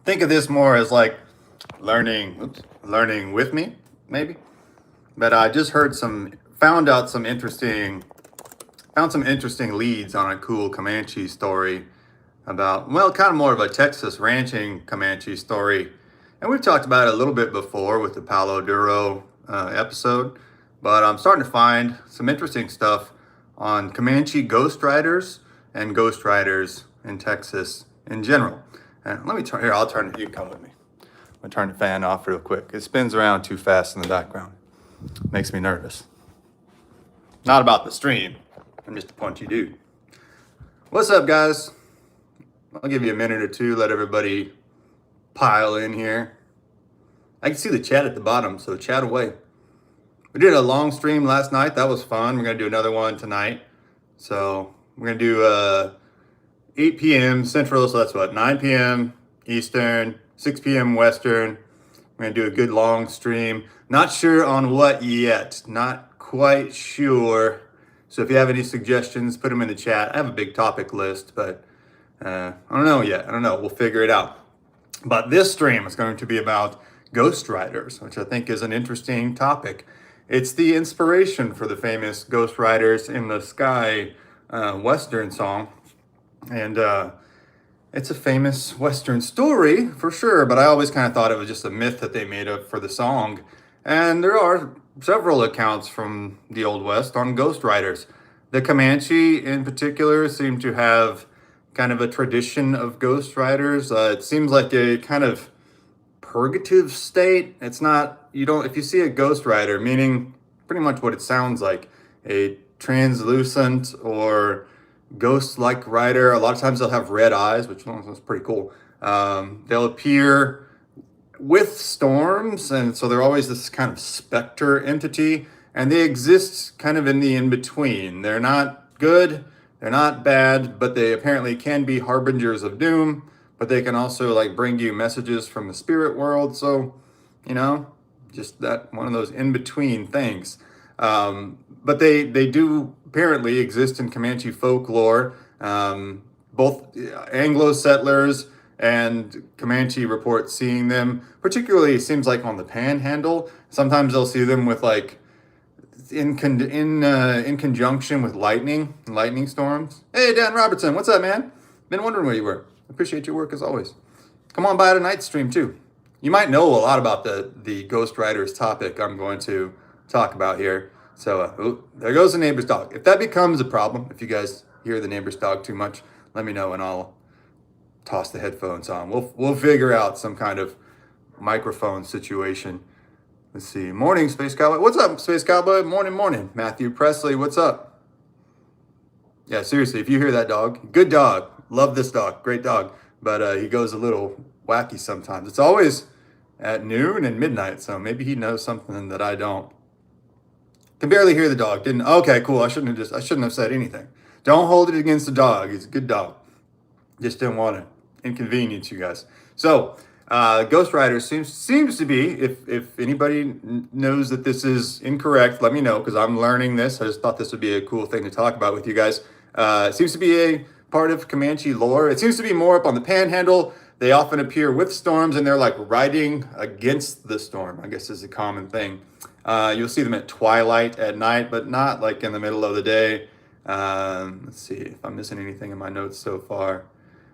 think of this more as like learning with me, maybe. But I just found some interesting leads on a cool Comanche story about, well, kind of more of a Texas ranching Comanche story. And we've talked about it a little bit before with the Palo Duro episode, but I'm starting to find some interesting stuff on Comanche ghost riders and ghost riders in Texas in general. And let me turn here, you can come with me. I'm gonna turn the fan off real quick. It spins around too fast in the background. Makes me nervous. Not about the stream. I'm just a punchy dude. What's up, guys? I'll give you a minute or two, let everybody pile in here. I can see the chat at the bottom, so chat away. We did a long stream last night. That was fun. We're going to do another one tonight. So we're going to do 8 p.m. Central, so that's what, 9 p.m. Eastern, 6 p.m. Western. We're going to do a good long stream. Not sure on what yet. Not quite sure. So if you have any suggestions, put them in the chat. I have a big topic list, but I don't know yet. I don't know. We'll figure it out. But this stream is going to be about ghost riders, which I think is an interesting topic. It's the inspiration for the famous Ghost Riders in the Sky Western song. And it's a famous Western story for sure, but I always kind of thought it was just a myth that they made up for the song. And there are several accounts from the Old West on ghost riders. The Comanche in particular seem to have kind of a tradition of ghost riders. It seems like a kind of purgative state. It's not, if you see a ghost rider, meaning pretty much what it sounds like, a translucent or ghost-like rider. A lot of times they'll have red eyes, which is pretty cool. They'll appear with storms, and so they're always this kind of specter entity, and they exist kind of in the in-between. They're not good, they're not bad, but they apparently can be harbingers of doom, but they can also like bring you messages from the spirit world. So, just that one of those in-between things. But they do apparently exist in Comanche folklore. Both Anglo settlers and Comanche report seeing them, particularly it seems like on the Panhandle. Sometimes they'll see them with like in conjunction with lightning storms. Hey, Dan Robertson, what's up, man? Been wondering where you were. Appreciate your work as always. Come on by tonight stream too. You might know a lot about the Ghost Riders topic I'm going to talk about here. So there goes the neighbor's dog. If that becomes a problem, if you guys hear the neighbor's dog too much, let me know and I'll toss the headphones on. We'll figure out some kind of microphone situation. Let's see. Morning, Space Cowboy. What's up, Space Cowboy? Morning. Matthew Presley, what's up? Yeah, seriously, if you hear that dog, good dog. Love this dog. Great dog. But he goes a little wacky sometimes. It's always at noon and midnight, so maybe he knows something that I don't. Can barely hear the dog. Didn't. Okay, cool. I shouldn't have said anything. Don't hold it against the dog. He's a good dog. Just didn't want to inconvenience you guys. So, Ghost Rider seems to be, if anybody knows that this is incorrect, let me know, because I'm learning this. I just thought this would be a cool thing to talk about with you guys. It seems to be a part of Comanche lore. It seems to be more up on the Panhandle. They often appear with storms, and they're like riding against the storm, I guess is a common thing. You'll see them at twilight at night, but not like in the middle of the day. Let's see if I'm missing anything in my notes so far.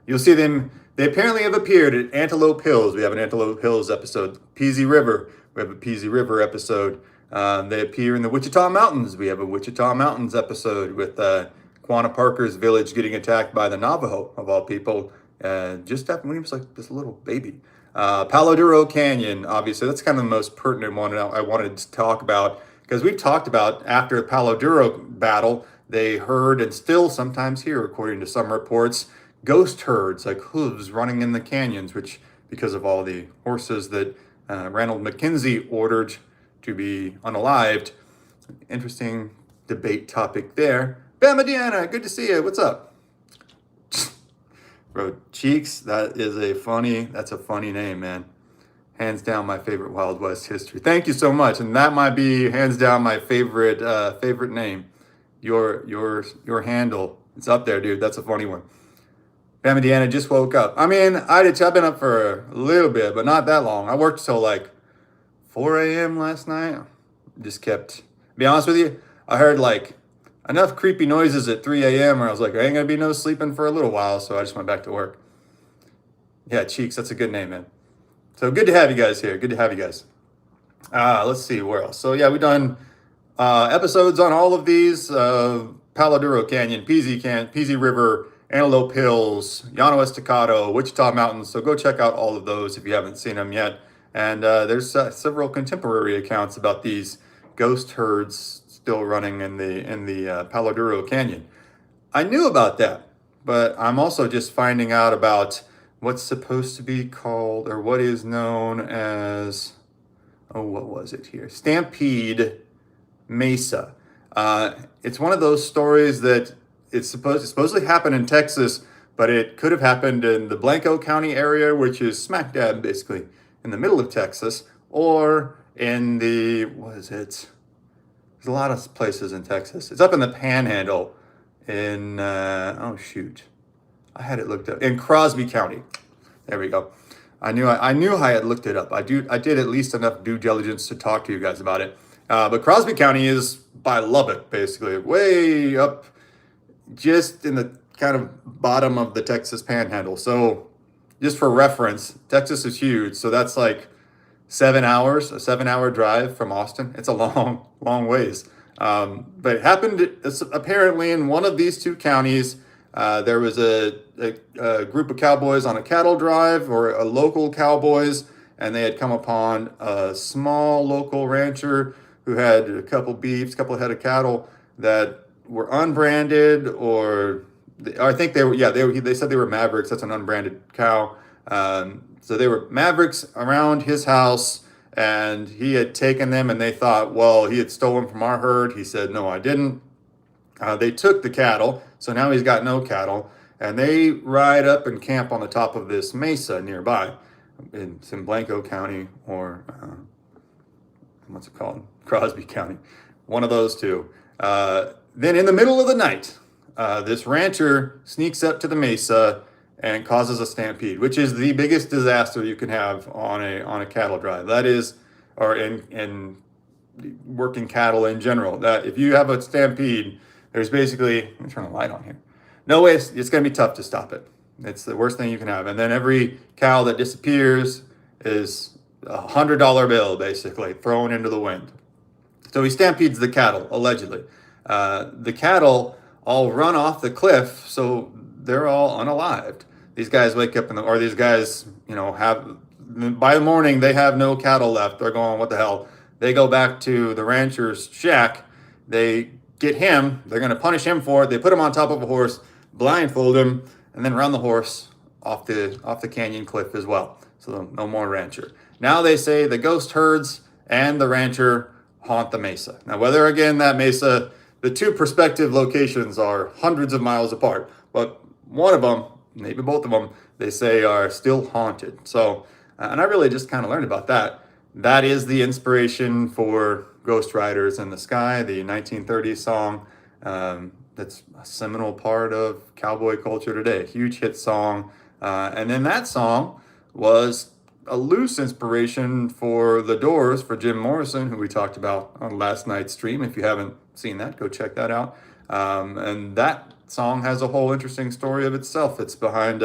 You'll see them. They apparently have appeared at Antelope Hills. We have an Antelope Hills episode. Peasy River. We have a Peasy River episode. They appear in the Wichita Mountains. We have a Wichita Mountains episode with Quanah Parker's village getting attacked by the Navajo, of all people, just after when he was like this little baby. Palo Duro Canyon, obviously, that's kind of the most pertinent one I wanted to talk about, because we've talked about after the Palo Duro battle, they heard and still sometimes hear, according to some reports, ghost herds, like hooves running in the canyons, which because of all the horses that Ranald McKenzie ordered to be unalived. Interesting debate topic there. Bama Deanna, good to see you. What's up? Bro, Cheeks, that's a funny name, man. Hands down my favorite Wild West history. Thank you so much. And that might be hands down my favorite name. Your handle. It's up there, dude. That's a funny one. Pam and Deanna just woke up. I mean, I did too. I've been up for a little bit, but not that long. I worked till like 4 a.m. last night. Just kept, to be honest with you, I heard like enough creepy noises at 3 a.m. where I was like, I ain't gonna be no sleeping for a little while, so I just went back to work. Yeah, Cheeks, that's a good name, man. So good to have you guys here. Good to have you guys. Let's see, where else? So yeah, we've done episodes on all of these. Palo Duro Canyon, Peasy River, Antelope Hills, Llano Estacado, Wichita Mountains. So go check out all of those if you haven't seen them yet. And there's several contemporary accounts about these ghost herds still running in the Palo Duro Canyon. I knew about that, but I'm also just finding out about what's supposed to be called, or what is known as, oh, what was it here? Stampede Mesa. It's one of those stories that it supposedly happened in Texas, but it could have happened in the Blanco County area, which is smack dab basically in the middle of Texas, or in the, what is it? There's a lot of places in Texas. It's up in the Panhandle in, oh shoot, I had it looked up, in Crosby County. There we go. I knew I had looked it up. I did at least enough due diligence to talk to you guys about it. But Crosby County is by Lubbock, basically, way up, just in the kind of bottom of the Texas Panhandle. So, just for reference, Texas is huge. So that's like 7 hours, a 7-hour drive from Austin. It's a long, long ways. But it happened apparently in one of these two counties. There was a group of cowboys on a cattle drive, or a local cowboys, and they had come upon a small local rancher who had a couple beefs, a couple of head of cattle that were unbranded, or I think they were, they said they were Mavericks. That's an unbranded cow. So they were Mavericks around his house, and he had taken them, and they thought, well, he had stolen from our herd. He said, no, I didn't. They took the cattle, so now he's got no cattle, and they ride up and camp on the top of this mesa nearby in Blanco County, or what's it called? Crosby County. One of those two. Then in the middle of the night, this rancher sneaks up to the mesa and causes a stampede, which is the biggest disaster you can have on a cattle drive. That is, or in working cattle in general. That if you have a stampede, there's basically, let me turn the light on here. No way, it's going to be tough to stop it. It's the worst thing you can have. And then every cow that disappears is $100 bill, basically, thrown into the wind. So he stampedes the cattle, allegedly. The cattle all run off the cliff, so they're all unalived. These guys wake up, or these guys, by the morning, they have no cattle left. They're going, what the hell? They go back to the rancher's shack. They get him. They're going to punish him for it. They put him on top of a horse, blindfold him, and then run the horse off the canyon cliff as well. So no more rancher. Now they say the ghost herds and the rancher haunt the mesa. Now, whether, again, that mesa, the two prospective locations are hundreds of miles apart, but one of them, maybe both of them, they say are still haunted. So, and I really just kind of learned about that. That is the inspiration for Ghost Riders in the Sky, the 1930s song. That's a seminal part of cowboy culture today. Huge hit song. And then that song was a loose inspiration for The Doors, for Jim Morrison, who we talked about on last night's stream. If you haven't seen that, go check that out. And that song has a whole interesting story of itself. It's behind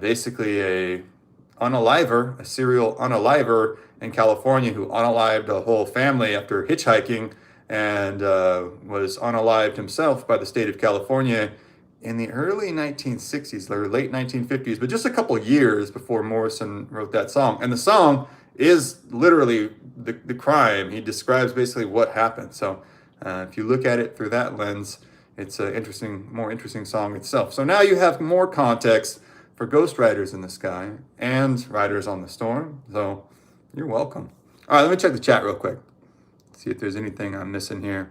basically a serial unaliver in California who unalived a whole family after hitchhiking, and was unalived himself by the state of California in the early 1960s or late 1950s, but just a couple years before Morrison wrote that song. And the song is literally the crime. He describes basically what happened. So if you look at it through that lens, it's an more interesting song itself. So now you have more context for Ghost Riders in the Sky and Riders on the Storm. So you're welcome. All right, let me check the chat real quick. See if there's anything I'm missing here.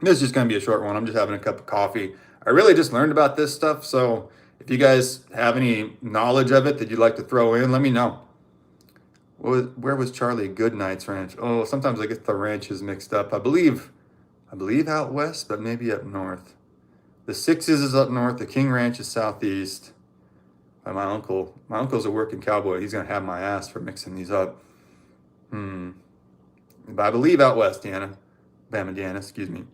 This is just going to be a short one. I'm just having a cup of coffee. I really just learned about this stuff. So if you guys have any knowledge of it that you'd like to throw in, let me know. Where was Charlie Goodnight's ranch? Oh, sometimes I get the ranches mixed up. I believe out west, but maybe up north. The Sixes is up north. The King Ranch is southeast. by my uncle. My uncle's a working cowboy. He's gonna have my ass for mixing these up. But I believe out west, Deanna, excuse me.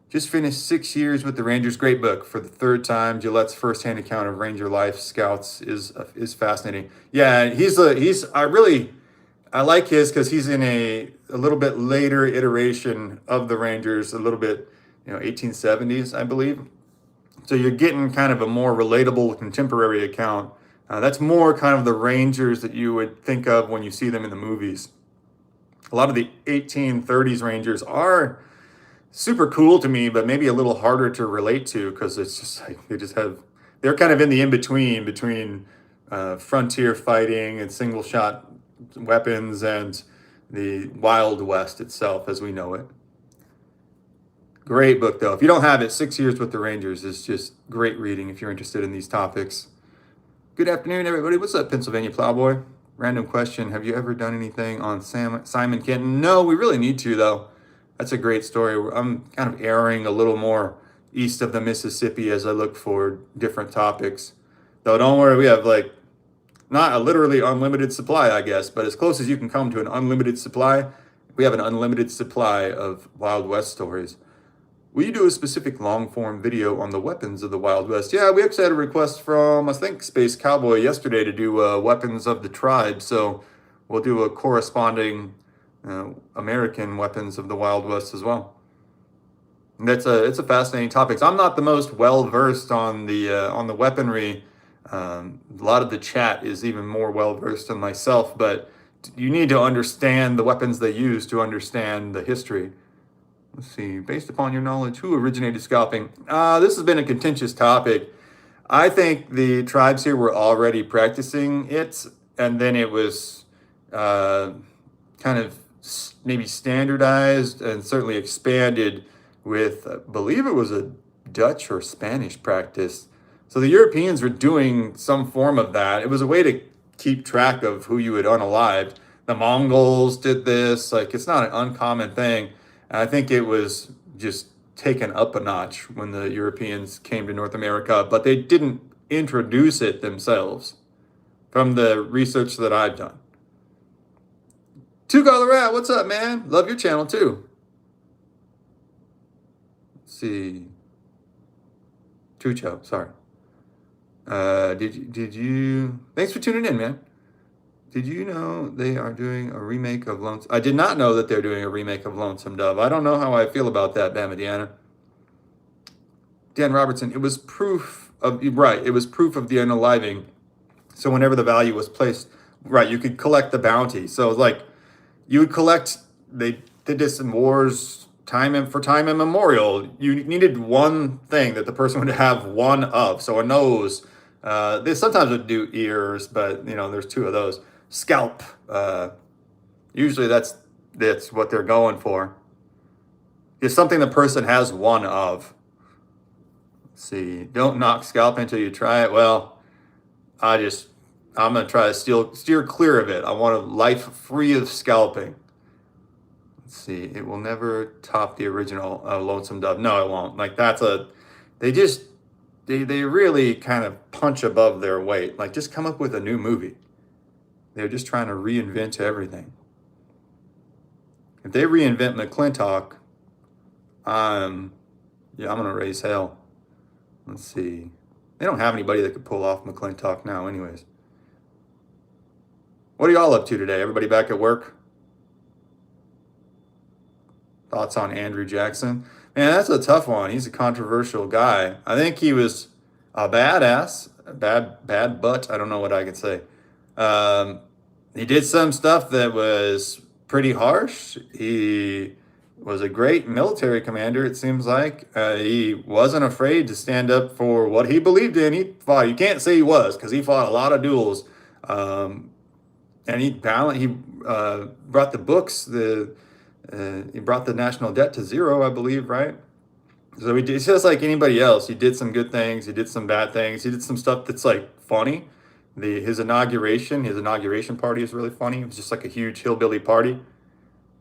Just finished 6 years with the Rangers. Great book for the third time. Gillette's firsthand account of Ranger life scouts is fascinating. Yeah, I like his because he's in a little bit later iteration of the Rangers, a little bit 1870s, I believe. So you're getting kind of a more relatable contemporary account. That's more kind of the Rangers that you would think of when you see them in the movies. A lot of the 1830s Rangers are super cool to me, but maybe a little harder to relate to because it's just like they're kind of in the in between frontier fighting and single shot weapons and the Wild West itself as we know it. Great book though. If you don't have it, 6 years with the Rangers is just great reading if you're interested in these topics. Good afternoon, everybody. What's up, Pennsylvania Plowboy? Random question. Have you ever done anything on Simon Kenton? No, we really need to though. That's a great story. I'm kind of erring a little more east of the Mississippi as I look for different topics. Though don't worry, we have like not a literally unlimited supply, I guess, but as close as you can come to an unlimited supply, we have an unlimited supply of Wild West stories. Will you do a specific long form video on the weapons of the Wild West? Yeah, we actually had a request from, I think, Space Cowboy yesterday to do weapons of the tribe. So we'll do a corresponding American weapons of the Wild West as well. And it's a fascinating topic. I'm not the most well versed on the weaponry. A lot of the chat is even more well versed than myself, but you need to understand the weapons they use to understand the history. Let's see. Based upon your knowledge, who originated scalping? This has been a contentious topic. I think the tribes here were already practicing it, and then it was kind of maybe standardized and certainly expanded with, I believe it was a Dutch or Spanish practice. So the Europeans were doing some form of that. It was a way to keep track of who you had unalived. The Mongols did this. Like, it's not an uncommon thing. And I think it was just taken up a notch when the Europeans came to North America, but they didn't introduce it themselves from the research that I've done. Two Colorado, what's up, man? Love your channel too. Let's see. Tucho, sorry. Did you? Thanks for tuning in, man. Did you know they are doing a remake of Lonesome? I did not know that they're doing a remake of Lonesome Dove. I don't know how I feel about that, Bamadiana. Dan Robertson, it was proof of, right, it was proof of the unaliving. So whenever the value was placed, right, you could collect the bounty. So like, you would collect, they did this in wars time immemorial. You needed one thing that the person would have one of. So a nose, they sometimes would do ears, but there's two of those. Scalp, usually that's what they're going for. It's something the person has one of. Let's see, don't knock scalp until you try it. Well, I'm gonna try to steer clear of it. I want a life free of scalping. Let's see, it will never top the original Lonesome Dove. No, it won't. Like they really kind of punch above their weight. Like, just come up with a new movie. They're just trying to reinvent everything. If they reinvent McClintock, I'm gonna raise hell. Let's see. They don't have anybody that could pull off McClintock now, anyways. What are y'all up to today? Everybody back at work? Thoughts on Andrew Jackson? Man, that's a tough one. He's a controversial guy. I think he was a badass, bad butt. I don't know what I could say. He did some stuff that was pretty harsh. He was a great military commander, it seems like. He wasn't afraid to stand up for what he believed in. He fought. You can't say he was, because he fought a lot of duels. And he brought the books, he brought the national debt to zero, I believe, right? So it's just like anybody else. He did some good things. He did some bad things. He did some stuff that's like funny. His inauguration party is really funny. It was just like a huge hillbilly party.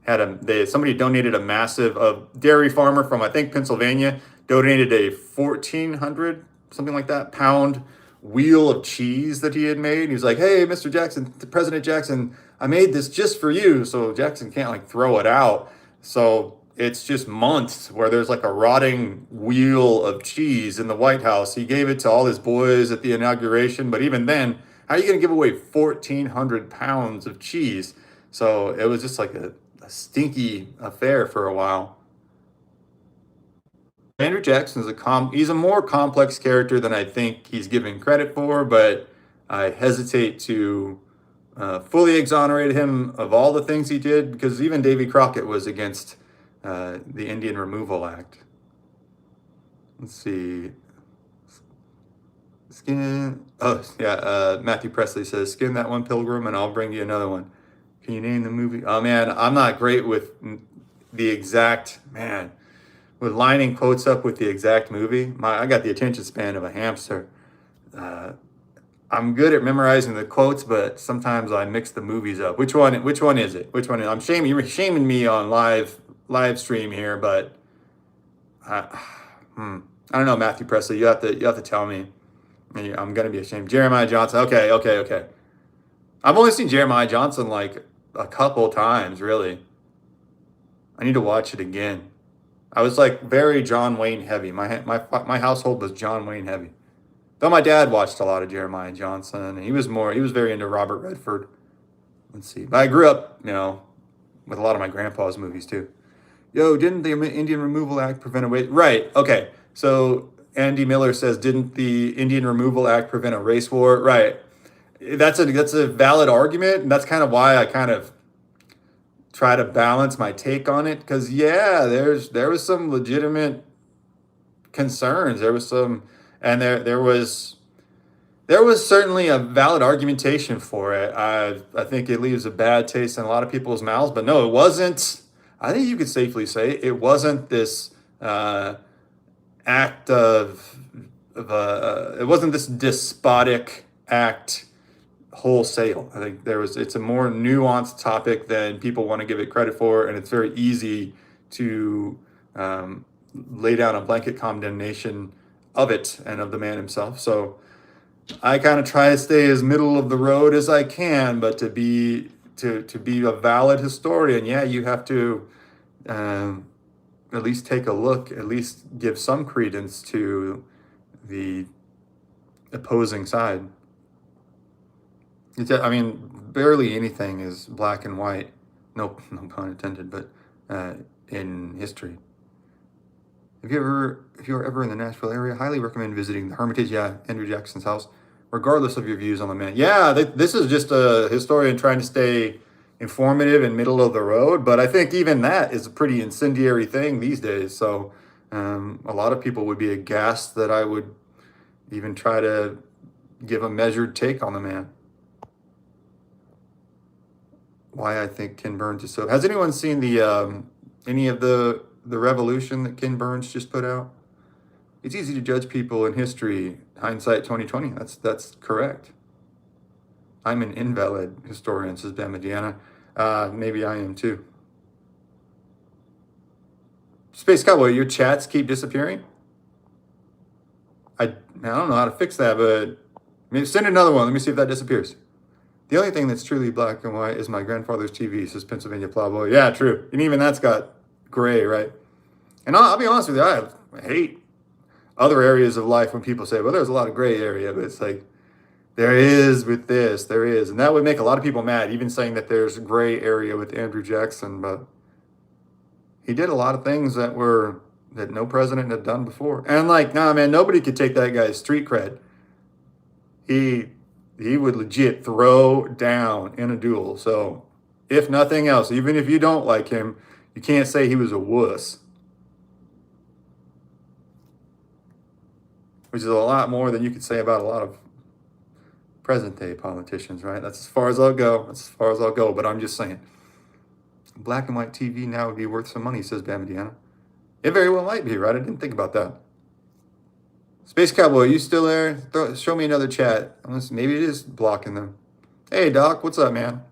Somebody donated a massive dairy farmer from, I think, Pennsylvania, donated a 1,400, something like that, pound wheel of cheese that he had made. He was like, "Hey, Mr. Jackson, President Jackson, I made this just for you." So Jackson can't like throw it out. So it's just months where there's like a rotting wheel of cheese in the White House. He gave it to all his boys at the inauguration, but even then, how are you going to give away 1,400 pounds of cheese? So it was just like a stinky affair for a while. Andrew Jackson is he's a more complex character than I think he's given credit for, but I hesitate to fully exonerate him of all the things he did because even Davy Crockett was against the Indian Removal Act. Let's see. Matthew Presley says, "Skin that one pilgrim and I'll bring you another one." Can you name the movie? Oh man, I'm not great with the exact, man, with lining quotes up with the exact movie. I got the attention span of a hamster. I'm good at memorizing the quotes, but sometimes I mix the movies up. Which one is it? Which one? You're shaming me on live stream here, but I don't know, Matthew Presley. You have to tell me. I'm gonna be ashamed. Jeremiah Johnson. Okay. I've only seen Jeremiah Johnson like a couple times, really. I need to watch it again. I was like very John Wayne heavy. My household was John Wayne heavy. Though my dad watched a lot of Jeremiah Johnson, and he was very into Robert Redford. Let's see. But I grew up, with a lot of my grandpa's movies too. Yo, didn't the Indian Removal Act prevent a race? Right. Okay. So Andy Miller says, didn't the Indian Removal Act prevent a race war? Right. That's a valid argument, and that's kind of why I kind of try to balance my take on it. Because there was some legitimate concerns. There was some, and there was certainly a valid argumentation for it. I think it leaves a bad taste in a lot of people's mouths, but no, it wasn't. I think you could safely say it wasn't this act of it wasn't this despotic act wholesale. I think it's a more nuanced topic than people want to give it credit for, and it's very easy to lay down a blanket condemnation of it and of the man himself. So I kind of try to stay as middle of the road as I can, but to be a valid historian, you have to at least take a look, at least give some credence to the opposing side. Barely anything is black and white. No pun intended, but in history. If you're ever in the Nashville area, highly recommend visiting the Hermitage. Yeah, Andrew Jackson's house, regardless of your views on the man. Yeah, this is just a historian trying to stay informative and middle of the road, but I think even that is a pretty incendiary thing these days. So a lot of people would be aghast that I would even try to give a measured take on the man. Why I think Ken Burns is so. Has anyone seen the any of the Revolution that Ken Burns just put out? It's easy to judge people in history. Hindsight 2020. That's correct. I'm an invalid historian, says Bama Deanna. Maybe I am too. Space Cowboy, your chats keep disappearing? I don't know how to fix that, but maybe send another one. Let me see if that disappears. The only thing that's truly black and white is my grandfather's TV, says Pennsylvania Plowboy. Yeah, true. And even that's got gray, right? And I'll be honest with you, I hate other areas of life when people say, well, there's a lot of gray area, but it's like, there is with this, there is. And that would make a lot of people mad, even saying that there's a gray area with Andrew Jackson, but he did a lot of things that no president had done before. And nobody could take that guy's street cred. He would legit throw down in a duel. So if nothing else, even if you don't like him, you can't say he was a wuss. Which is a lot more than you could say about a lot of present day politicians, right? That's as far as I'll go. But I'm just saying, black and white TV now would be worth some money, says Bama Deanna. It very well might be, right? I didn't think about that. Space Cowboy, you still there? Show me another chat. Unless maybe it is blocking them. Hey, Doc, what's up, man?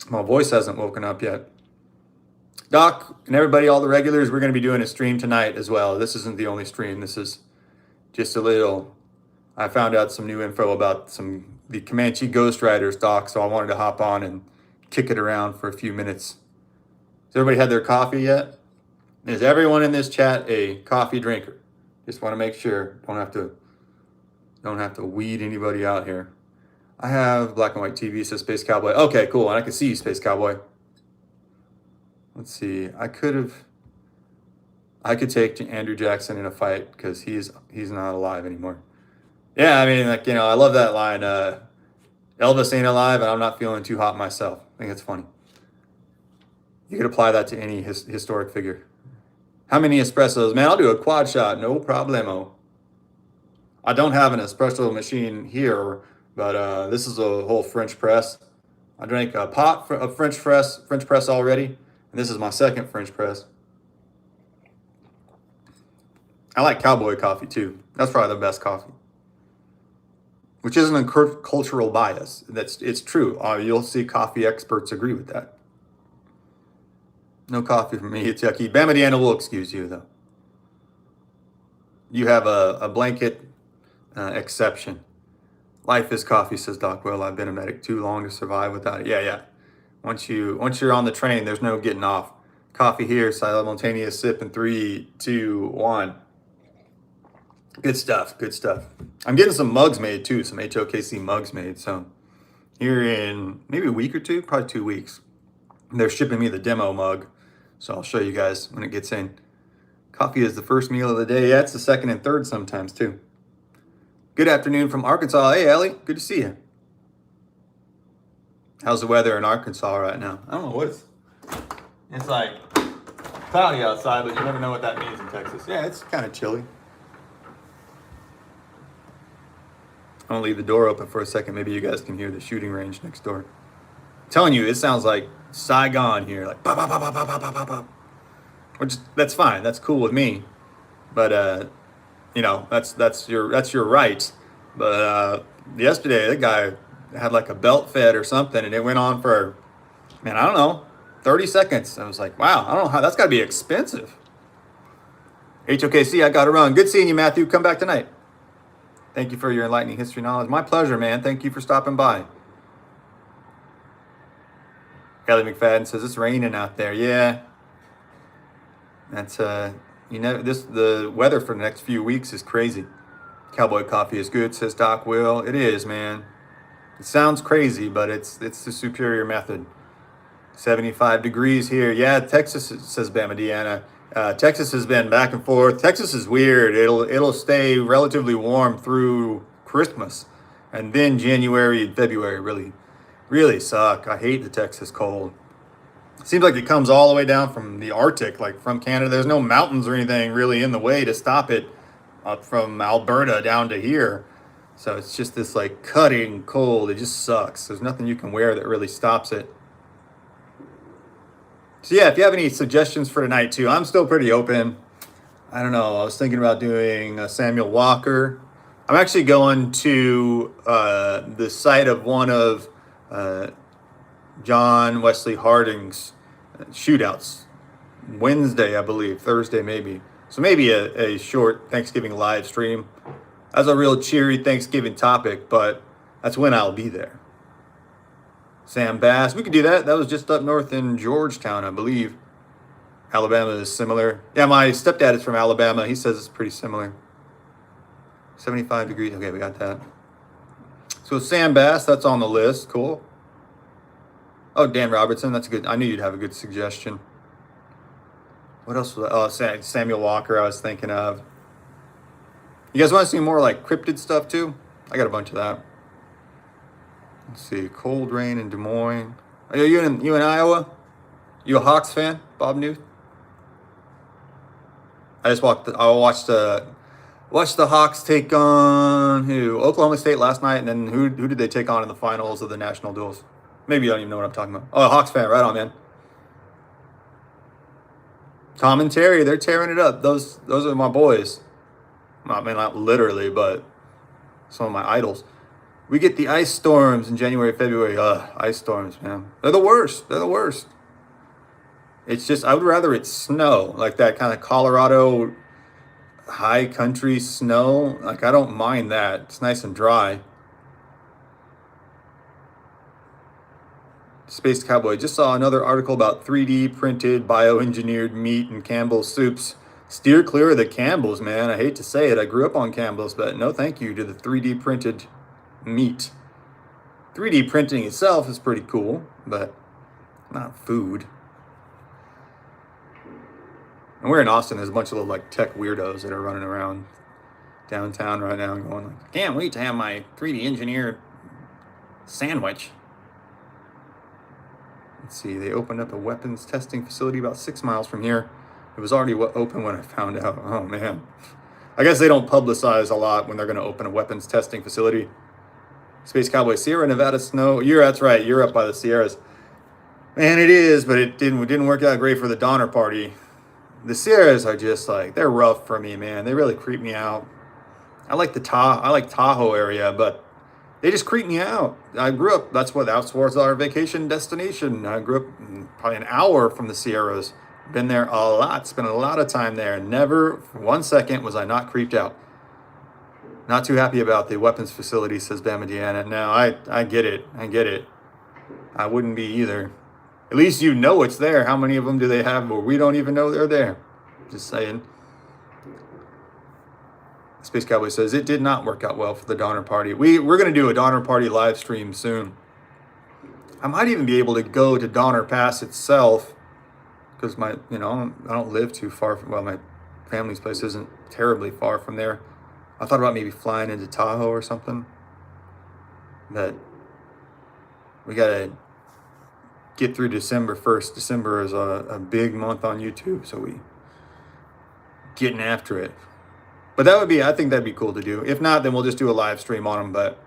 My voice hasn't woken up yet. Doc and everybody, all the regulars, we're going to be doing a stream tonight as well. This isn't the only stream. This is just a little I found out some new info about the Comanche Ghost Riders doc, so I wanted to hop on and kick it around for a few minutes. Has everybody had their coffee yet? Is everyone in this chat a coffee drinker? Just want to make sure. Don't have to weed anybody out here. I have black and white TV, says Space Cowboy. Okay, cool. And I can see you, Space Cowboy. Let's see. I could take Andrew Jackson in a fight because he's not alive anymore. Yeah, I mean, like, I love that line. Elvis ain't alive, and I'm not feeling too hot myself. I think it's funny. You could apply that to any historic figure. How many espressos? Man, I'll do a quad shot. No problemo. I don't have an espresso machine here, but this is a whole French press. I drank a pot of French press already, and this is my second French press. I like cowboy coffee too. That's probably the best coffee. Which isn't a cultural bias. It's true. You'll see coffee experts agree with that. No coffee for me. It's yucky. Bamadiana will excuse you, though. You have a blanket exception. Life is coffee, says Doc Will. I've been a medic too long to survive without it. Yeah. Once you're on the train, there's no getting off. Coffee here, simultaneous sip in 3, 2, 1. Good stuff. I'm getting some mugs made too, some HOKC mugs made. So here in maybe a week or two, probably 2 weeks, they're shipping me the demo mug. So I'll show you guys when it gets in. Coffee is the first meal of the day. Yeah, it's the second and third sometimes too. Good afternoon from Arkansas. Hey, Ellie, good to see you. How's the weather in Arkansas right now? I don't know what it's like cloudy outside, but you never know what that means in Texas. Yeah, it's kind of chilly. I'm gonna leave the door open for a second. Maybe you guys can hear the shooting range next door. I'm telling you, it sounds like Saigon here, like pop, pop, pop, pop, pop, pop, pop, pop. Which that's fine. That's cool with me. But that's your right. But yesterday, that guy had like a belt fed or something, and it went on for, I don't know, 30 seconds. I was like, wow, I don't know how that's got to be expensive. HOKC, I got to run. Good seeing you, Matthew. Come back tonight. Thank you for your enlightening history knowledge. My pleasure, man. Thank you for stopping by. Kelly McFadden says it's raining out there. Yeah. That's the weather for the next few weeks is crazy. Cowboy coffee is good, says Doc Will. It is, man. It sounds crazy, but it's the superior method. 75 degrees here. Yeah, Texas, says Bama Deanna. Texas has been back and forth. Texas is weird. It'll stay relatively warm through Christmas, and then January and February really suck. I hate the Texas cold. It seems like it comes all the way down from the Arctic, like from Canada. There's no mountains or anything really in the way to stop it up from Alberta down to here. So it's just this like cutting cold. It just sucks. There's nothing you can wear that really stops it. So yeah, if you have any suggestions for tonight too, I'm still pretty open. I don't know. I was thinking about doing Samuel Walker. I'm actually going to the site of one of John Wesley Harding's shootouts. Wednesday, I believe. Thursday, maybe. So maybe a short Thanksgiving live stream. That's a real cheery Thanksgiving topic, but that's when I'll be there. Sam Bass. We could do that. That was just up north in Georgetown, I believe. Alabama is similar. Yeah, my stepdad is from Alabama. He says it's pretty similar. 75 degrees. Okay, we got that. So Sam Bass, that's on the list. Cool. Oh, Dan Robertson. That's good. I knew you'd have a good suggestion. What else was Samuel Walker I was thinking of. You guys want to see more like cryptid stuff too? I got a bunch of that. Let's see. Cold rain in Des Moines. Are you in Iowa? You a Hawks fan, Bob Newt? I watched the Hawks take on who? Oklahoma State last night, and then who did they take on in the finals of the national duels? Maybe you don't even know what I'm talking about. Oh, a Hawks fan, right on, man. Tom and Terry, they're tearing it up. Those are my boys. I mean, not literally, but some of my idols. We get the ice storms in January, February. Ice storms, man. They're the worst. It's just, I would rather it snow, like that kind of Colorado high country snow. Like, I don't mind that. It's nice and dry. Space Cowboy just saw another article about 3D printed bioengineered meat and Campbell's soups. Steer clear of the Campbell's, man. I hate to say it. I grew up on Campbell's, but no thank you to the 3D printed meat. 3D printing itself is pretty cool, but not food. And we're in Austin. There's a bunch of little like tech weirdos that are running around downtown right now and going like, I can't wait to have my 3D engineered sandwich. Let's see, they opened up a weapons testing facility about 6 miles from here. It was already open when I found out. Oh man. I guess they don't publicize a lot when they're going to open a weapons testing facility. Space Cowboy, Sierra Nevada snow. That's right. You're up by the Sierras. Man, it is, but it didn't work out great for the Donner Party. The Sierras are just like, they're rough for me, man. They really creep me out. I like Tahoe area, but they just creep me out. I grew up, that's was our vacation destination. I grew up probably an hour from the Sierras. Been there a lot, spent a lot of time there. Never for 1 second was I not creeped out. Not too happy about the weapons facility, says Bama Deanna. No, I get it. I wouldn't be either. At least you know it's there. How many of them do they have where we don't even know they're there? Just saying. Space Cowboy says, it did not work out well for the Donner Party. We're going to do a Donner Party live stream soon. I might even be able to go to Donner Pass itself because I don't live too far from, my family's place isn't terribly far from there. I thought about maybe flying into Tahoe or something. But we got to get through December 1st. December is a big month on YouTube, so we getting after it. But I think that'd be cool to do. If not, then we'll just do a live stream on them. But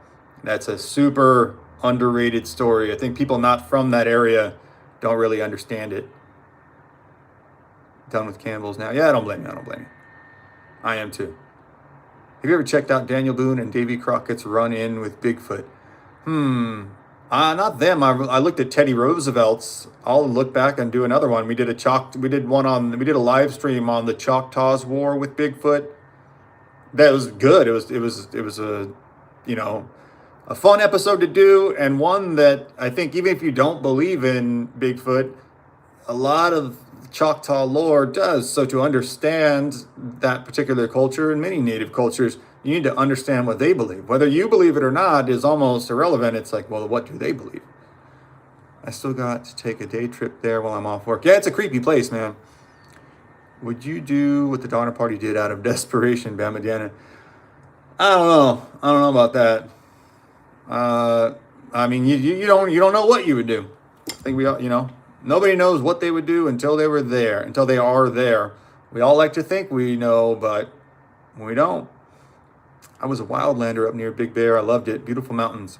that's a super underrated story. I think people not from that area don't really understand it. Done with Campbell's now. Yeah, I don't blame you. I am too. Have you ever checked out Daniel Boone and Davy Crockett's run-in with Bigfoot? Not them. I looked at Teddy Roosevelt's. I'll look back and do another one. We did a live stream on the Choctaws War with Bigfoot. That was good. It was a fun episode to do, and one that I think even if you don't believe in Bigfoot, a lot of Choctaw lore does. So to understand that particular culture and many native cultures, you need to understand what they believe. Whether you believe it or not is almost irrelevant. It's like, well, what do they believe? I still got to take a day trip there while I'm off work. Yeah, it's a creepy place, man. Would you do what the Donner Party did out of desperation, Bama Deanna? I don't know about that. You don't know what you would do. I think nobody knows what they would do until they are there. We all like to think we know, but we don't. I was a wildlander up near Big Bear. I loved it. Beautiful mountains.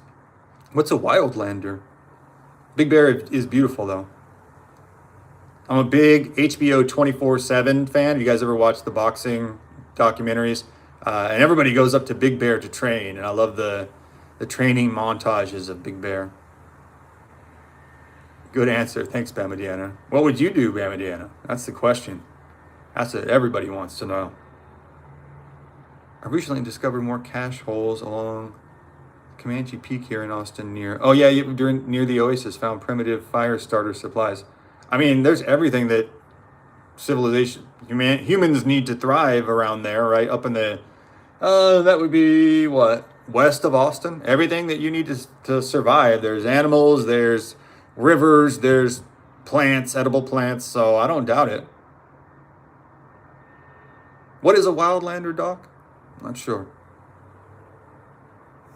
What's a wildlander? Big Bear is beautiful, though. I'm a big HBO 24/7 fan. Have you guys ever watched the boxing documentaries? And everybody goes up to Big Bear to train, and I love the training montages of Big Bear. Good answer. Thanks, Bama Deanna. What would you do, Bama Deanna? That's the question. That's what everybody wants to know. I recently discovered more cache holes along Comanche Peak here in Austin near the Oasis. Found primitive fire starter supplies. I mean, there's everything that humans need to thrive around there, right? Up in the, that would be what? West of Austin. Everything that you need to survive. There's animals, there's rivers, there's plants, edible plants. So I don't doubt it. What is a wildlander, Doc? Not sure.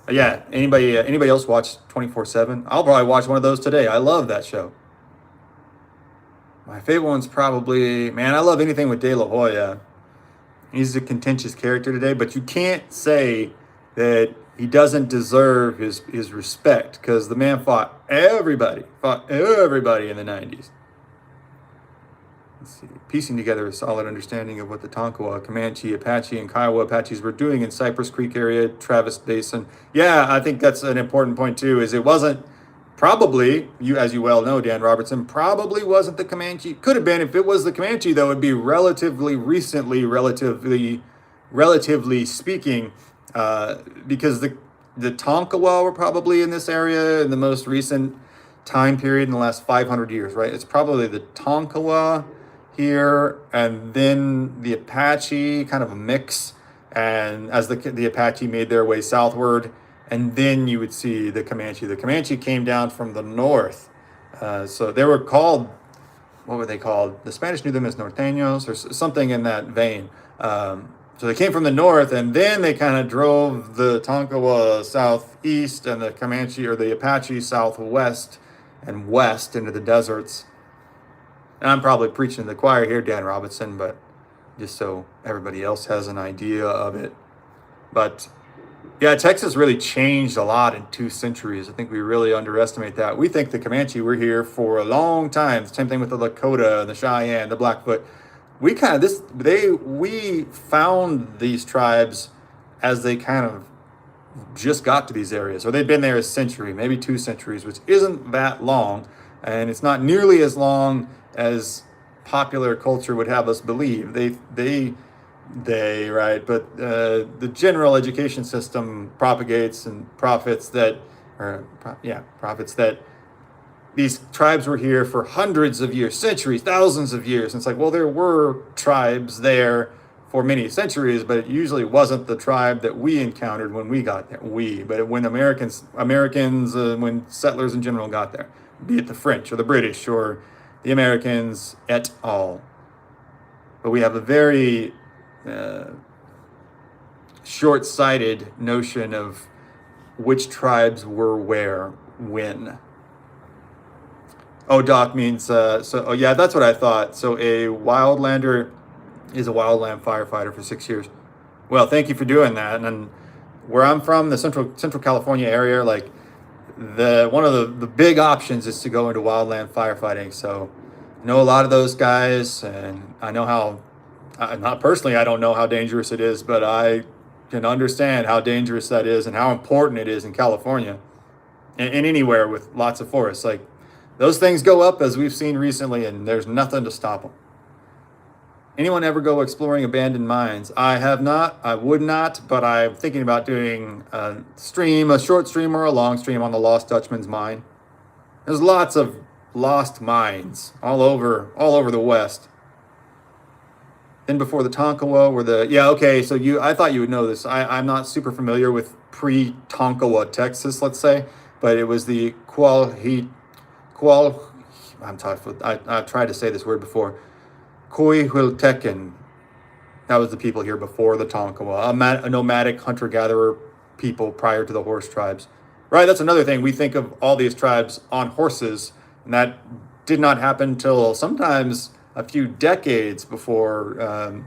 Yeah, anybody else watch 24/7? I'll probably watch one of those today. I love that show. My favorite one's probably, I love anything with De La Hoya. He's a contentious character today, but you can't say that he doesn't deserve his respect because the man fought everybody in the 90s. Let's see. Piecing together a solid understanding of what the Tonkawa, Comanche, Apache, and Kiowa Apaches were doing in Cypress Creek area, Travis Basin. Yeah, I think that's an important point too, is it wasn't probably, as you well know, Dan Robertson, probably wasn't the Comanche. Could have been. If it was the Comanche, though, it'd be relatively relatively speaking, because the Tonkawa were probably in this area in the most recent time period in the last 500 years, right? It's probably the Tonkawa here, and then the Apache, kind of a mix. And as the Apache made their way southward, and then you would see the Comanche. The Comanche came down from the north, so they were called, what were they called? The Spanish knew them as norteños or something in that vein. So they came from the north, and then they kind of drove the Tonkawa southeast and the Comanche or the Apache southwest and west into the deserts. And I'm probably preaching to the choir here, Dan Robinson, but just so everybody else has an idea of it. But yeah, Texas really changed a lot in 2 centuries. I think we really underestimate that. We think the Comanche were here for a long time. Same thing with the Lakota, the Cheyenne, the Blackfoot. We found these tribes as they kind of just got to these areas, or they'd been there a century, maybe 2 centuries, which isn't that long, and it's not nearly as long as popular culture would have us believe. Right, but the general education system propagates and profits that these tribes were here for hundreds of years, centuries, thousands of years. And it's like, well, there were tribes there for many centuries, but it usually wasn't the tribe that we encountered when we got there. But when when settlers in general got there, be it the French or the British or the Americans et al. But we have a very short-sighted notion of which tribes were where, when. Oh, Doc means, oh yeah, that's what I thought. So a wildlander is a wildland firefighter for 6 years. Well, thank you for doing that. And where I'm from, the Central California area, like one of the big options is to go into wildland firefighting. So I know a lot of those guys, and I know how, not personally, I don't know how dangerous it is, but I can understand how dangerous that is and how important it is in California and anywhere with lots of forests. Like, those things go up, as we've seen recently, and there's nothing to stop them. Anyone ever go exploring abandoned mines? I have not. I would not, but I'm thinking about doing a short stream or a long stream on the Lost Dutchman's mine. There's lots of lost mines all over the West. Then before the Tonkawa were so I thought you would know this. I'm not super familiar with pre-Tonkawa Texas, let's say, but it was the I've tried to say this word before. Coihuiltecan. That was the people here before the Tonkawa, a nomadic hunter-gatherer people prior to the horse tribes. Right, that's another thing. We think of all these tribes on horses, and that did not happen till sometimes a few decades before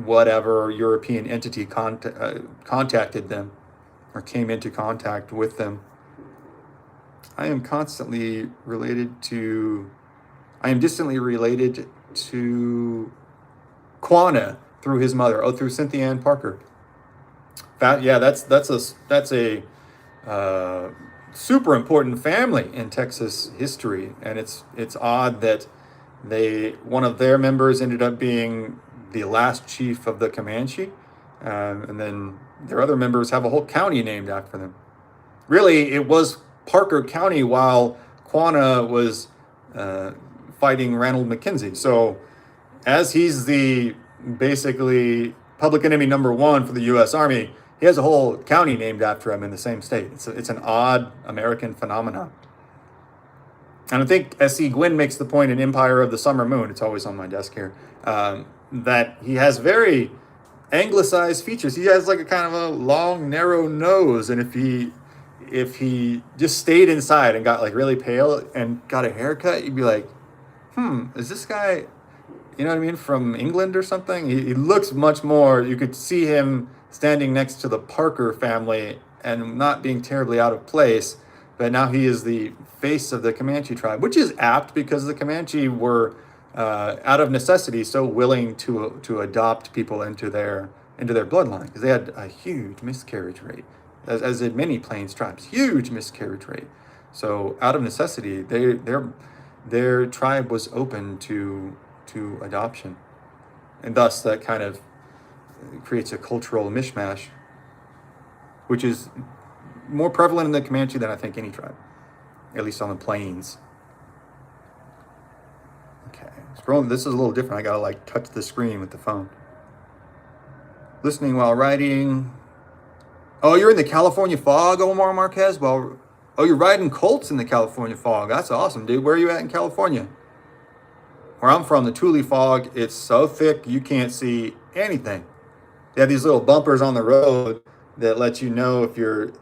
whatever European entity contacted them or came into contact with them. I am distantly related to Quanah through his mother, through Cynthia Ann Parker. That's a super important family in Texas history, and it's odd that one of their members ended up being the last chief of the Comanche, and then their other members have a whole county named after them. Really, it was Parker County while Quanah was fighting Ranald McKenzie. So as he's the basically public enemy number one for the U.S. Army, he has a whole county named after him in the same state. It's an odd American phenomenon. And I think S.E. Gwynn makes the point in Empire of the Summer Moon, it's always on my desk here, that he has very anglicized features. He has like a kind of a long, narrow nose, and if he just stayed inside and got like really pale and got a haircut, you'd be like, is this guy, you know what I mean, from England or something? He looks much more, you could see him standing next to the Parker family and not being terribly out of place, but now he is the face of the Comanche tribe, which is apt because the Comanche were, out of necessity, so willing to adopt people into their bloodline, because they had a huge miscarriage rate. As did many Plains tribes, huge miscarriage rate. So out of necessity, their tribe was open to adoption, and thus that kind of it creates a cultural mishmash, which is more prevalent in the Comanche than I think any tribe, at least on the plains. Okay, scrolling. This is a little different. I gotta like touch the screen with the phone. Listening while writing. Oh, you're in the California fog, Omar Marquez? Well, oh, you're riding colts in the California fog. That's awesome, dude. Where are you at in California? Where I'm from, the Thule fog, it's so thick you can't see anything. They have these little bumpers on the road that let you know if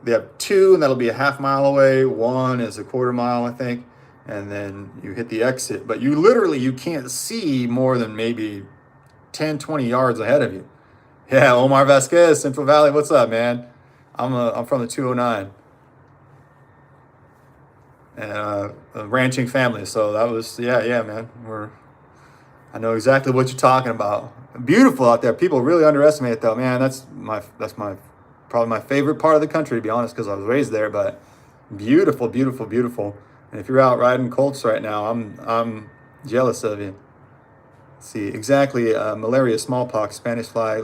they have two, and that'll be a half mile away. One is a quarter mile, I think. And then you hit the exit. But you can't see more than maybe 10, 20 yards ahead of you. Yeah, Omar Vasquez, Central Valley. What's up, man? I'm from the 209. And a ranching family. So that was, yeah, man. I know exactly what you're talking about. Beautiful out there. People really underestimate it, though. Man, that's probably my favorite part of the country, to be honest, because I was raised there. But beautiful, beautiful, beautiful. And if you're out riding colts right now, I'm jealous of you. Let's see, exactly. Malaria, smallpox, Spanish fly,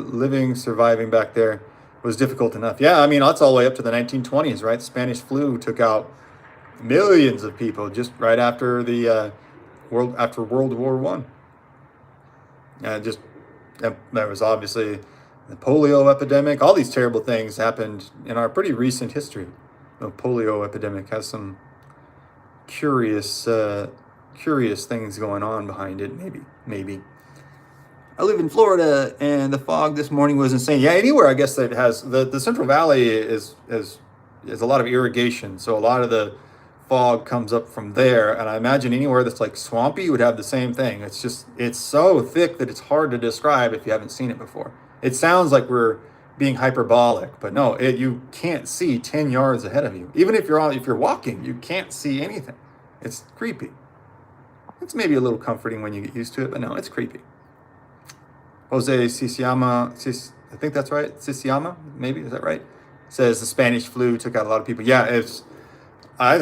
surviving back there was difficult enough. Yeah, I mean, that's all the way up to the 1920s, right? The Spanish flu took out millions of people just right after World War One. There was obviously the polio epidemic. All these terrible things happened in our pretty recent history. The polio epidemic has some curious things going on behind it. Maybe. I live in Florida, and the fog this morning was insane. Yeah, anywhere I guess that has the Central Valley is a lot of irrigation, so a lot of the fog comes up from there. And I imagine anywhere that's like swampy would have the same thing. It's so thick that it's hard to describe if you haven't seen it before. It sounds like we're being hyperbolic, but no, you can't see 10 yards ahead of you. Even if you're walking, you can't see anything. It's creepy. It's maybe a little comforting when you get used to it, but no, it's creepy. Jose Ciciama, I think that's right. Ciciama, maybe, is that right? Says the Spanish flu took out a lot of people. Yeah,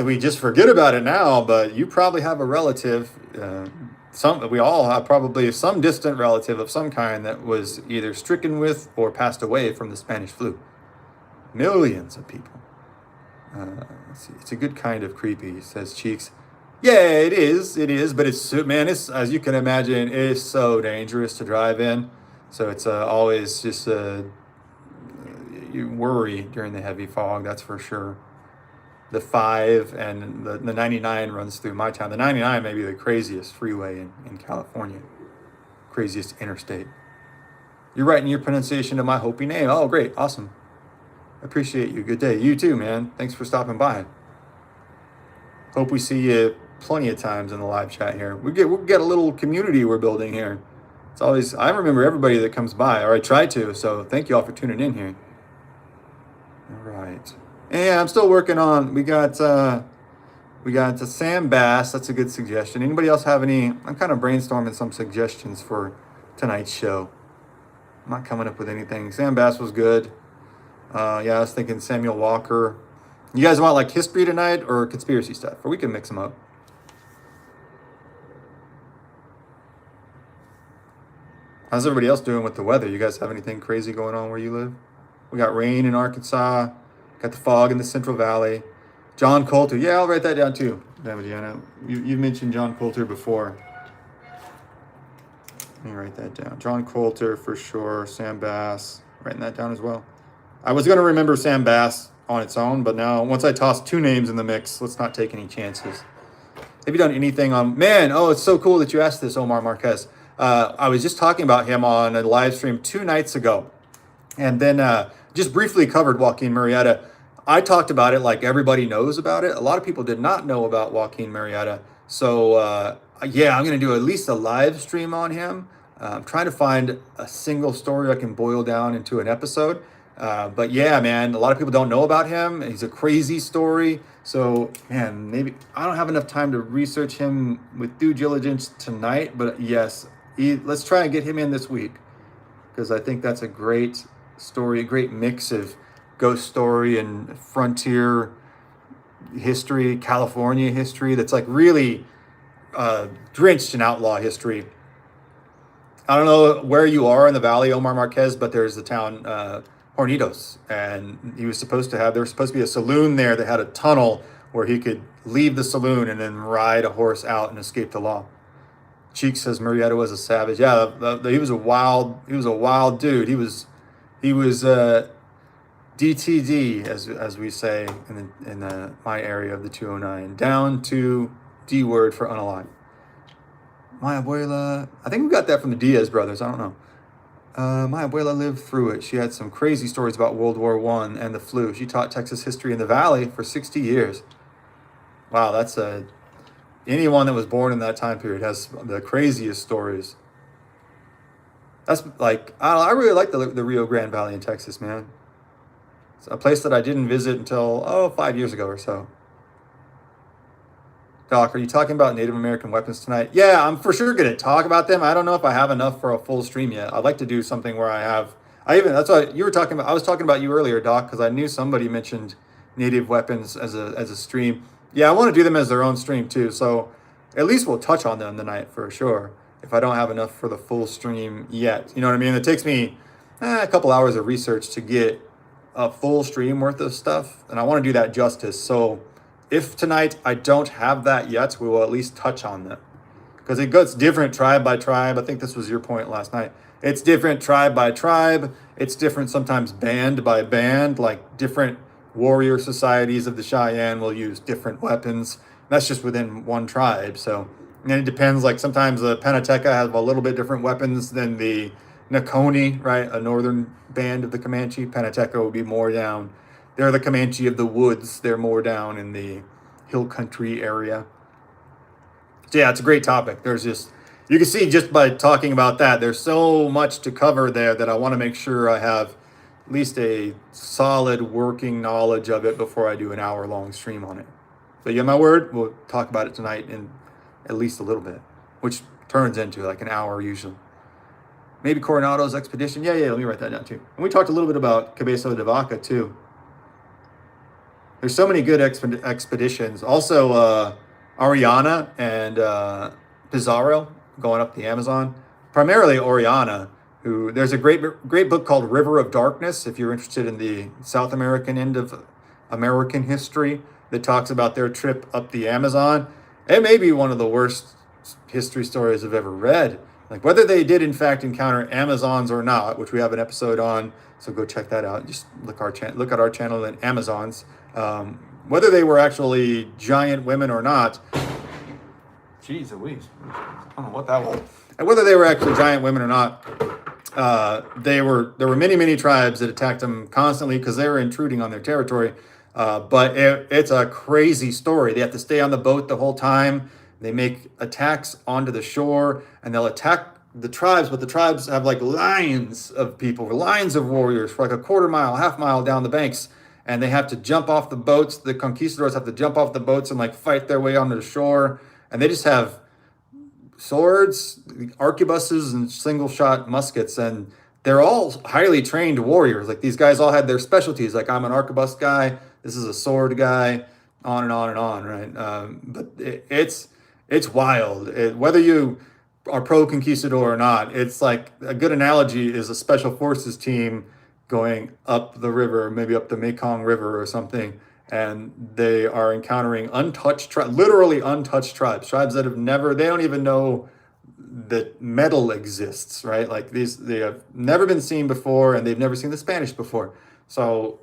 we just forget about it now, but you probably have a relative. We all have probably some distant relative of some kind that was either stricken with or passed away from the Spanish flu. Millions of people. Let's see. It's a good kind of creepy, says Cheeks. Yeah, it is, but it's as you can imagine, it is so dangerous to drive in. So it's always just you worry during the heavy fog, that's for sure. The 5 and the 99 runs through my town. The 99 may be the craziest freeway in California, craziest interstate. You're writing your pronunciation of my Hopi name. Oh, great, awesome. Appreciate you. Good day. You too, man. Thanks for stopping by. Hope we see you plenty of times in the live chat here. We get a little community we're building here. It's always, I remember everybody that comes by, or I try to, so thank you all for tuning in here. All right. And I'm still working on, we got Sam Bass. That's a good suggestion. Anybody else have any? I'm kind of brainstorming some suggestions for tonight's show. I'm not coming up with anything. Sam Bass was good. I was thinking Samuel Walker. You guys want like history tonight or conspiracy stuff? Or we can mix them up. How's everybody else doing with the weather? You guys have anything crazy going on where you live? We got rain in Arkansas. Got the fog in the Central Valley. John Coulter. Yeah, I'll write that down too. Davidiana, you mentioned John Coulter before. Let me write that down. John Coulter for sure. Sam Bass. Writing that down as well. I was going to remember Sam Bass on its own, but now once I toss 2 names in the mix, let's not take any chances. Have you done anything on... Man, it's so cool that you asked this, Omar Marquez. I was just talking about him on a live stream 2 nights ago. And then just briefly covered Joaquin Murrieta. I talked about it like everybody knows about it. A lot of people did not know about Joaquin Murrieta. So, I'm going to do at least a live stream on him. I'm trying to find a single story I can boil down into an episode. But yeah, man, a lot of people don't know about him. He's a crazy story. So, man, maybe I don't have enough time to research him with due diligence tonight. But yes, let's try and get him in this week, because I think that's a great story, a great mix of ghost story and frontier history, California history that's like really drenched in outlaw history. I don't know where you are in the valley, Omar Marquez, but there's the town Hornitos, and there was supposed to be a saloon there that had a tunnel where he could leave the saloon and then ride a horse out and escape the law. Cheek says Murrieta was a savage. Yeah, he was a wild dude. He was DTD, as we say in my area of the 209, down to D word for unalive. My abuela, I think we got that from the Diaz brothers. I don't know. My abuela lived through it. She had some crazy stories about World War I and the flu. She taught Texas history in the Valley for 60 years. Wow, anyone that was born in that time period has the craziest stories. That's like, I really like the Rio Grande Valley in Texas, man. It's a place that I didn't visit until, 5 years ago or so. Doc, are you talking about Native American weapons tonight? Yeah, I'm for sure going to talk about them. I don't know if I have enough for a full stream yet. I'd like to do something where that's what you were talking about. I was talking about you earlier, Doc, because I knew somebody mentioned native weapons as a stream. Yeah, I want to do them as their own stream too. So at least we'll touch on them tonight for sure. If I don't have enough for the full stream yet, you know what I mean? It takes me a couple hours of research to get a full stream worth of stuff, and I want to do that justice. So if tonight I don't have that yet, we will at least touch on them. Because it goes different tribe by tribe. I think this was your point last night. It's different tribe by tribe. It's different sometimes band by band. Like different warrior societies of the Cheyenne will use different weapons. That's just within one tribe. So, and it depends. Like sometimes the Penateca have a little bit different weapons than the Nakoni, right? A northern band of the Comanche. Penateca would be more down. They're the Comanche of the woods. They're more down in the hill country area. So yeah, it's a great topic. You can see just by talking about that, there's so much to cover there that I want to make sure I have at least a solid working knowledge of it before I do an hour-long stream on it. So yeah, my word, we'll talk about it tonight in at least a little bit, which turns into like an hour usually. Maybe Coronado's expedition. Yeah, let me write that down too. And we talked a little bit about Cabeza de Vaca too. There's so many good expeditions. Also, Ariana and Pizarro going up the Amazon. Primarily Oriana, who there's a great book called River of Darkness, if you're interested in the South American end of American history, that talks about their trip up the Amazon. It may be one of the worst history stories I've ever read. Like whether they did in fact encounter Amazons or not, which we have an episode on, so go check that out. Just look at our channel in Amazons. Whether they were actually giant women or not. Jeez Louise. I don't know what that was. And whether they were actually giant women or not, there were many tribes that attacked them constantly because they were intruding on their territory. But it's a crazy story. They have to stay on the boat the whole time. They make attacks onto the shore, and they'll attack the tribes, but the tribes have like lines of people, lines of warriors for like a quarter mile, half mile down the banks, and they have to jump off the boats. The conquistadors have to jump off the boats and like fight their way onto the shore, and they just have swords, arquebuses, and single shot muskets, and they're all highly trained warriors. Like these guys all had their specialties. Like I'm an arquebus guy, this is a sword guy, on and on and on, right? But it's wild. Whether you are pro conquistador or not, it's like a good analogy is a special forces team going up the river, maybe up the Mekong River or something, and they are encountering literally untouched tribes that they don't even know that metal exists, right? Like they have never been seen before, and they've never seen the Spanish before. So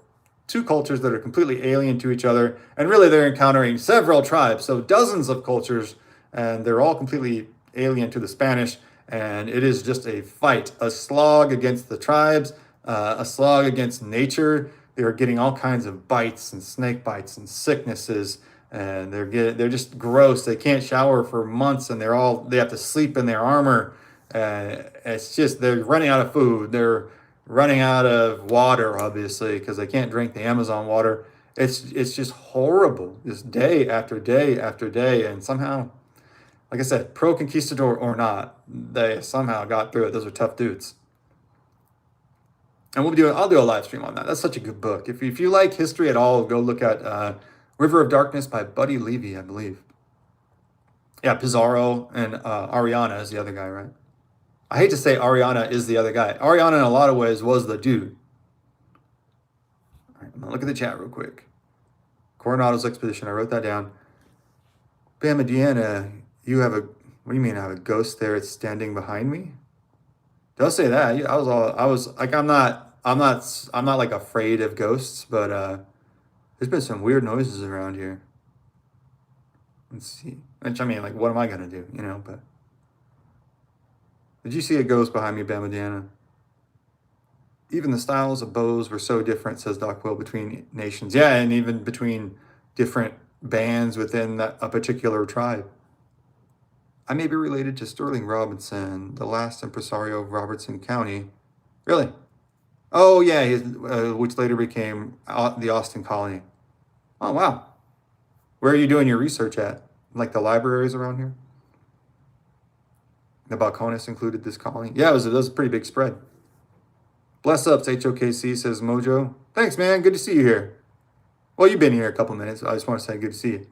two cultures that are completely alien to each other, and really they're encountering several tribes, so dozens of cultures, and they're all completely alien to the Spanish, and it is just a fight, a slog against the tribes, a slog against nature. They're getting all kinds of bites and snake bites and sicknesses, and they're just gross. They can't shower for months, and they have to sleep in their armor. It's just they're running out of food. They're running out of water, obviously, because they can't drink the Amazon water. It's just horrible, just day after day after day, and somehow, like I said, pro conquistador or not, they somehow got through it. Those are tough dudes. And I'll do a live stream on that. That's such a good book. If you like history at all, go look at River of Darkness by Buddy Levy, I believe. Yeah, Pizarro and Ariana is the other guy, right? I hate to say Ariana is the other guy. Ariana, in a lot of ways, was the dude. All right, I'm gonna look at the chat real quick. Coronado's expedition. I wrote that down. Bama Deanna, you have a. What do you mean? I have a ghost there? It's standing behind me. Don't say that. I was like, I'm not like afraid of ghosts, but there's been some weird noises around here. Let's see. Which I mean, like, what am I gonna do? You know, but. Did you see a ghost behind me, Bama Deanna? Even the styles of bows were so different, says Doc Will, between nations. Yeah, and even between different bands within a particular tribe. I may be related to Sterling Robinson, the last impresario of Robertson County. Really? Oh, yeah, which later became the Austin Colony. Oh, wow. Where are you doing your research at? Like the libraries around here? The Balcones included this colony. Yeah, it was a pretty big spread. Bless ups, HOKC, says Mojo. Thanks, man. Good to see you here. Well, you've been here a couple minutes. I just want to say good to see you.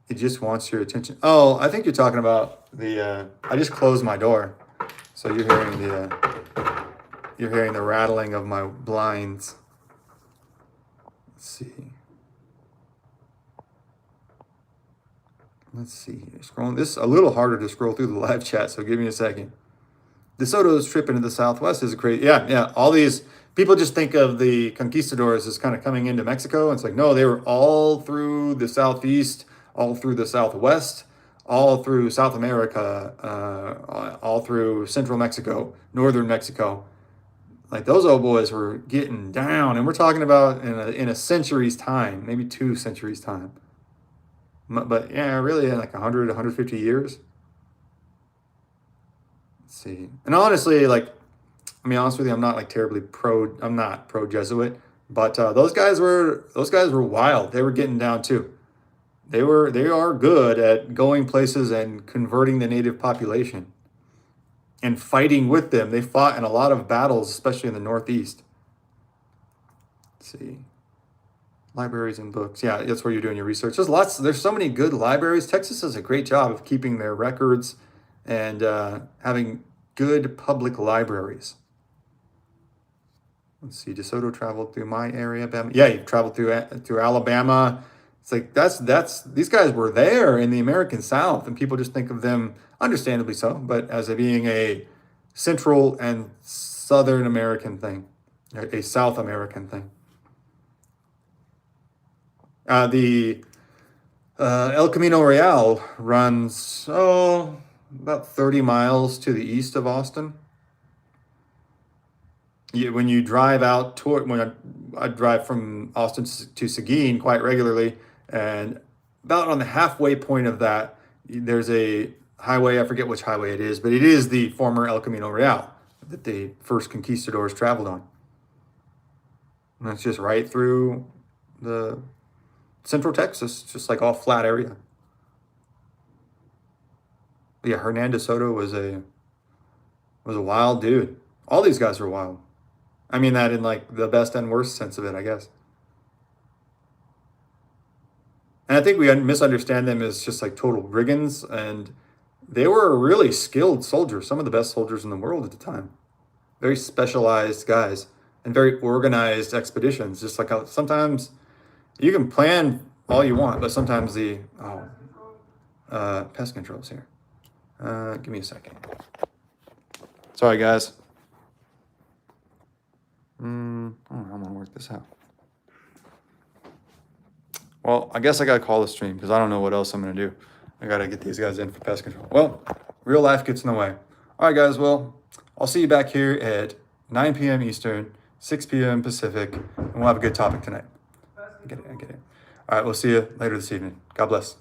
It just wants your attention. Oh, I think you're talking about the. I just closed my door, so you're hearing the rattling of my blinds. Let's see. Let's see here. Scrolling. This is a little harder to scroll through the live chat, so give me a second. DeSoto's trip into the Southwest is a crazy. Yeah. All these people just think of the conquistadors as kind of coming into Mexico. It's like, no, they were all through the Southeast, all through the Southwest, all through South America, all through Central Mexico, Northern Mexico. Like, those old boys were getting down, and we're talking about in a century's time, maybe 2 centuries time. But yeah, really, in like 100, 150 years. Let's see. And honestly, like, I mean, honest with you, I'm not like terribly I'm not pro Jesuit, but those guys were wild. They were getting down too. They are good at going places and converting the native population and fighting with them. They fought in a lot of battles, especially in the Northeast. Let's see. Libraries and books. Yeah, that's where you're doing your research. There's so many good libraries. Texas does a great job of keeping their records and having good public libraries. Let's see. DeSoto traveled through my area. Yeah, he traveled through Alabama. It's like these guys were there in the American South, and people just think of them, understandably so, but as being a Central and Southern American thing, a South American thing. The El Camino Real runs about 30 miles to the east of Austin. When you drive out when I drive from Austin to Seguin quite regularly, and about on the halfway point of that, there's a highway. I forget which highway it is, but it is the former El Camino Real that the first conquistadors traveled on. And it's just right through the Central Texas, just like all flat area. But yeah, Hernando Soto was a wild dude. All these guys are wild. I mean that in like the best and worst sense of it, I guess. And I think we misunderstand them as just like total brigands, and they were really skilled soldiers, some of the best soldiers in the world at the time. Very specialized guys and very organized expeditions. Just like sometimes you can plan all you want, but sometimes pest control's here. Give me a second. Sorry, guys. I'm gonna work this out. Well, I guess I gotta call the stream because I don't know what else I'm gonna do. I gotta get these guys in for pest control. Well, real life gets in the way. All right, guys. Well, I'll see you back here at 9 p.m. Eastern, 6 p.m. Pacific, and we'll have a good topic tonight. I get it. All right, we'll see you later this evening. God bless.